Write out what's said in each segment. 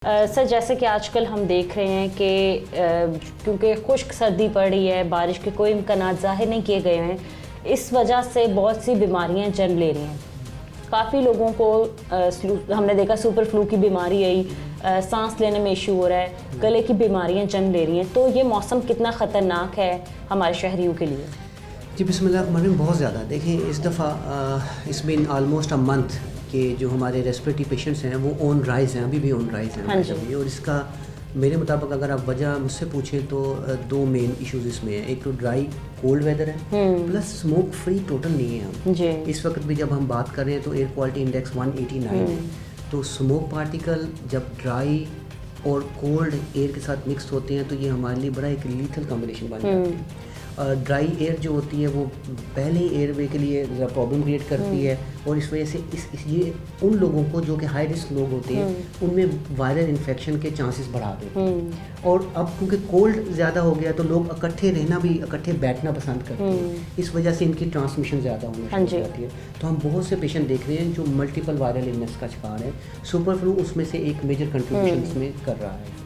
Sir जैसे कि आजकल हम देख रहे हैं कि क्योंकि खुश्क सर्दी पड़ रही है, बारिश के कोई इम्कानात ज़ाहिर नहीं किए गए हैं, इस वजह से बहुत सी बीमारियां जन्म ले रही हैं। काफ़ी लोगों को हमने देखा सुपर फ्लू की बीमारी आई, सांस लेने में इशू हो रहा है, गले की बीमारियां जन्म ले रही हैं। तो ये मौसम कितना ख़तरनाक है हमारे शहरियों के लिए? जी बिस्मिल्लाह, बहुत ज़्यादा देखें इस दफ़ा इस बिन आलमोस्ट अ मंथ के जो हमारे रेस्पिरेटरी पेशेंट्स हैं वो ऑन राइज़ हैं, अभी भी ऑन राइज़ हैं। हाँ जी। और इसका मेरे मुताबिक अगर आप वजह मुझसे पूछें तो दो मेन इश्यूज इसमें हैं। एक तो ड्राई कोल्ड वेदर है, प्लस स्मोक फ्री टोटल नहीं है हम जी। इस वक्त भी जब हम बात कर रहे हैं तो एयर क्वालिटी इंडेक्स 189 है। तो स्मोक पार्टिकल जब ड्राई और कोल्ड एयर के साथ मिक्स होते हैं तो ये हमारे लिए बड़ा एक लीथल कॉम्बिनेशन बन जाती है। ड्राई एयर जो होती है वो पहले ही एयरवे के लिए प्रॉब्लम क्रिएट करती है, और इस वजह से ये उन लोगों को जो कि हाई रिस्क लोग होते हैं उनमें वायरल इन्फेक्शन के चांसेस बढ़ा देते हैं। और अब क्योंकि कोल्ड ज़्यादा हो गया तो लोग इकट्ठे रहना भी, इकट्ठे बैठना पसंद करते हैं, इस वजह से इनकी ट्रांसमिशन ज़्यादा होना शुरू हो जाती है। तो हम बहुत से पेशेंट देख रहे हैं जो मल्टीपल वायरल इलनेस का शिकार है। सुपर फ्लू उसमें से एक मेजर कंट्रीब्यूशन इसमें कर रहा है।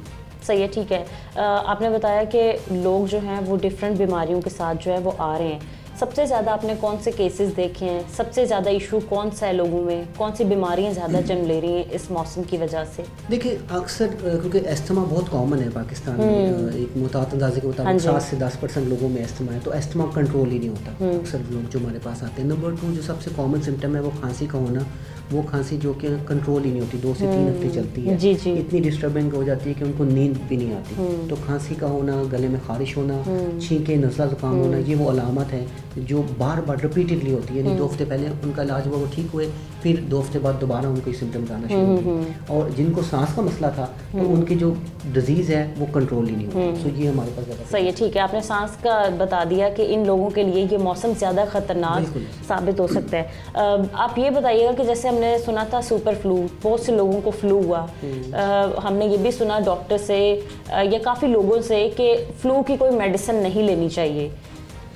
सही है, ठीक है। आपने बताया कि लोग जो हैं वो डिफरेंट बीमारियों के साथ जो है वो आ रहे हैं। सबसे ज़्यादा आपने कौन से केसेस देखे हैं? सबसे ज़्यादा इशू कौन सा है लोगों में? कौन सी बीमारियां ज़्यादा जन्म ले रही हैं इस मौसम की वजह से? देखिए अक्सर क्योंकि एस्थमा बहुत कॉमन है पाकिस्तान में, एक मुताबिक अंदाजे के मुताबिक 7 से 10% लोगों में एस्थमा है, तो एस्थमा कंट्रोल ही नहीं होता अक्सर लोग जो हमारे पास आते हैं। नंबर 2 जो सबसे कॉमन सिम्टम है वो खांसी का होना, वो खांसी जो कि कंट्रोल ही नहीं होती, 2 से 3 हफ्ते चलती है। जी जी। इतनी डिस्टर्बिंग हो जाती है कि उनको नींद भी नहीं आती। तो खांसी का होना, गले में खारिश होना, छींके, नज़ला ज़ुकाम होना, ये वो अलामत है जो बार बार रिपीटेडली होती है। यानी 2 हफ्ते पहले उनका इलाज हुआ, वो ठीक हुए, फिर 2 हफ्ते बाद दोबारा उनको ये सिम्टम्स आना शुरू हुए। और जिनको सांस का मसला था तो उनकी जो डिजीज़ है वो कंट्रोल ही नहीं होती। सो ये हमारे पास ज़्यादा सही है, ठीक है। आपने सांस का बता दिया कि इन लोगों के लिए ये मौसम ज़्यादा ख़तरनाक साबित हो सकता है। आप ये बताइएगा कि जैसे हमने सुना था सुपर फ्लू, बहुत से लोगों को फ्लू हुआ, हमने ये भी सुना डॉक्टर से या काफ़ी लोगों से कि फ़्लू की कोई मेडिसिन नहीं लेनी चाहिए।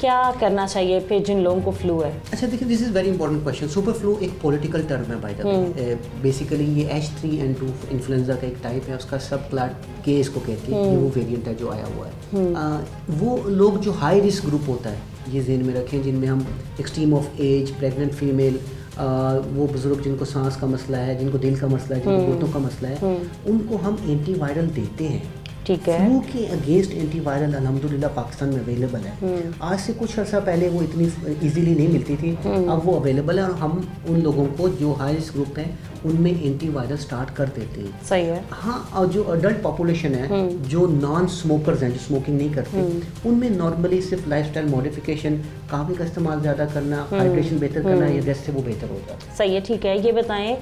क्या करना चाहिए फिर जिन लोगों को फ्लू है? अच्छा देखिए, this is very important question. Super flu एक पॉलिटिकल टर्म है बाय द वे। बेसिकली ये H3N2 इन्फ्लुएंजा का एक टाइप है, उसका सब क्लास के इसको कहते हैं, ये वो वेरिएंट है जो आया हुआ है। वो लोग जो हाई रिस्क ग्रुप होता है ये ज़हन में रखें, जिनमें हम extreme of age, pregnant female, वो बुज़ुर्ग जिनको सांस का मसला है, जिनको दिल का मसला है, जिनको गुर्दों का मसला है, उनको हम एंटीवायरल देते हैं। ठीक है। फ्लू के अगेंस्ट एंटीवायरल अल्हम्दुलिल्लाह पाकिस्तान में अवेलेबल है। आज से कुछ अर्सा पहले वो इतनी इजीली नहीं मिलती थी, अब वो अवेलेबल है, और हम उन लोगों को जो हाई रिस्क ग्रुप हैं उनमें एंटीवायरल स्टार्ट कर देते हैं। सही है। हाँ, और जो अडल्ट पॉपुलेशन है, जो नॉन स्मोकर्स हैं, जो स्मोकिंग नहीं करते, उनमें नॉर्मली सिर्फ लाइफस्टाइल मॉडिफिकेशन, काफ़ी का इस्तेमाल ज़्यादा करना, हाइड्रेशन बेहतर करना, या रेस्ट से वो बेहतर होता है। सही है, ठीक है। ये बताएं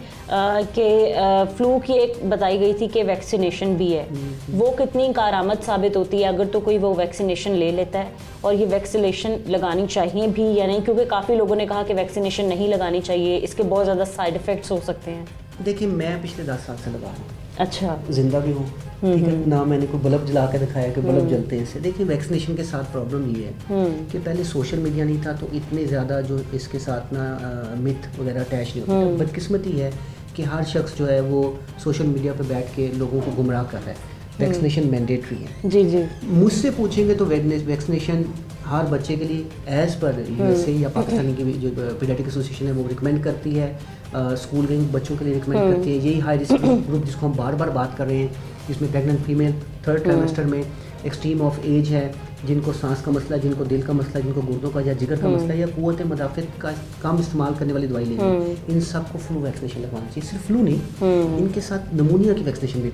कि फ्लू की एक बताई गई थी कि वैक्सीनेशन भी है, वो कितनी कारआमद साबित होती है अगर तो कोई वो वैक्सीनेशन ले लेता है? और ये वैक्सीनेशन लगानी चाहिए भी या नहीं? क्योंकि काफ़ी लोगों ने कहा कि वैक्सीनेशन नहीं लगानी चाहिए, इसके बहुत ज़्यादा साइड इफ़ेक्ट्स हो सकते हैं। देखिए मैं पिछले 10 साल से लगा रहा हूँ। अच्छा। जिंदा भी हूँ, ठीक है ना, मैंने कोई बल्ब जला के दिखाया कि बल्ब जलते हैं इससे। देखिए वैक्सीनेशन के साथ प्रॉब्लम ये है कि पहले सोशल मीडिया नहीं था तो इतने ज़्यादा जो इसके साथ ना मिथ वगैरह अटैच नहीं होता। बदकिस्मती है कि हर शख्स जो है वो सोशल मीडिया पर बैठ के लोगों को गुमराह कर रहा है। वैक्सीनेशन मैंडेटरी है। जी जी। मुझसे पूछेंगे तो वैक्सीनेशन हर बच्चे के लिए एज़ पर यूएसए या पाकिस्तानी की जो पीडियाट्रिक एसोसिएशन है वो रिकमेंड करती है, स्कूल गोइंग बच्चों के लिए रिकमेंड करती है। यही हाई रिस्क ग्रुप जिसको हम बार बार बात कर रहे हैं, जिसमें प्रेग्नेंट फीमेल, 3rd ट्राइमेस्टर में, एक्सट्रीम ऑफ एज है, जिनको सांस का मसला, जिनको दिल का मसला, जिनको गुर्दों का या जिगर का मसला, या क़ुव्वत मदाफ़त का कम इस्तेमाल करने वाली दवाई लेनी, इन सबको फ्लू वैक्सीनेशन लगवाना चाहिए। सिर्फ फ्लू नहीं, इनके साथ नमूनिया की वैक्सीनेशन भी